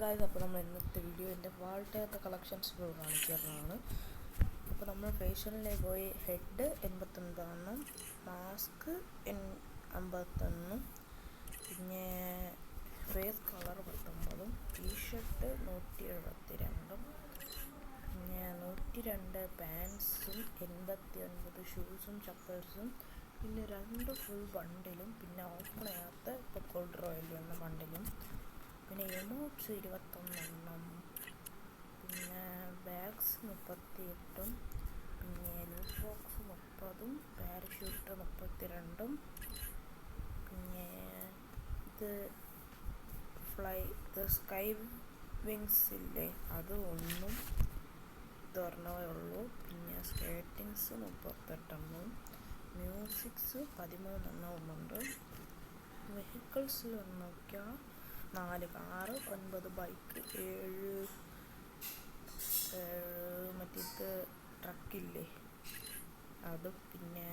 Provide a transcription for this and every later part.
Guys, അപ്പോൾ നമ്മൾ ഇന്നത്തെ വീഡിയോ എൻ്റെ വാൾട്ടേത്തെ കളക്ഷൻസ് കാണിച്ചു തരുന്നതാണ്. അപ്പോൾ നമ്മൾ ഫേഷ്യലിലേക്ക് പോയി ഹെഡ് 89, മാസ്ക് 51, പിന്നെ ഫേസ് കളർ 19, ടീഷർട്ട് 172, പിന്നെ 102 പാൻസും 89 ഷൂസും ചപ്പൽസും, പിന്നെ 2 ഫുൾ ബണ്ടിലും, പിന്നെ ഓപ്പൺ ചെയ്യാത്ത ഇപ്പോൾ ഗോൾഡ് റോയൽ എന്ന ബണ്ടിലും, പിന്നെ എമൗട്ട്സ് 21, പിന്നെ ബാഗ്സ് 38, പിന്നെ ലൂസ് ബോക്സ് 30, പാരഷൂട്ട് 32, പിന്നെ ഇത് സ്കൈ വിങ്സ് ഇല്ലേ, അത് ഒന്നും ഇതൊരെണ്ണമേ ഉള്ളൂ. പിന്നെ സ്കേറ്റിങ്സ് 38, മ്യൂസിക്സ് 13 വെഹിക്കിൾസിൽ നോക്കിയാൽ 4 കാറ്, 9 ബൈക്ക്, 7 മറ്റേ ട്രക്കില്ലേ അത്, പിന്നെ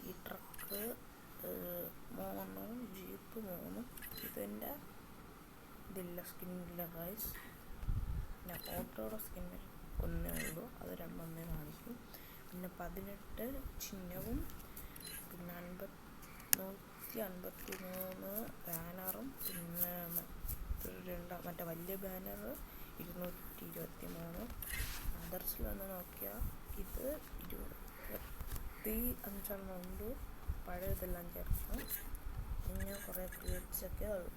ഈ ട്രക്ക് 3, ജീപ്പ് 3. ഇതെൻ്റെ ഇതില്ല, സ്കിന്നില്ല ഗൈസ്. പിന്നെ ഓട്ടോയുടെ സ്കിന്നിൽ ഒന്നേ ഉള്ളൂ, അത് 2 കാണിക്കും. പിന്നെ 18 ചിഹ്നവും, പിന്നെ 153 ബാനറും, പിന്നെ മറ്റേ വലിയ ബാനർ 223. അതർസിൽ വന്ന് നോക്കിയാൽ ഇത് 25 ഉണ്ട്, പഴയതെല്ലാം ചേർക്കാം. പിന്നെ കുറേ ക്രിയേറ്റ്സൊക്കെ ഉള്ളു.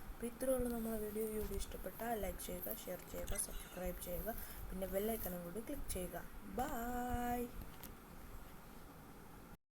അപ്പോൾ ഇത്രയുള്ളൂ നമ്മളെ വീഡിയോ ഇഷ്ടപ്പെട്ടാൽ ലൈക്ക് ചെയ്യുക, ഷെയർ ചെയ്യുക, സബ്സ്ക്രൈബ് ചെയ്യുക, പിന്നെ ബെല്ലൈക്കണും കൂടി ക്ലിക്ക് ചെയ്യുക. ബൈ.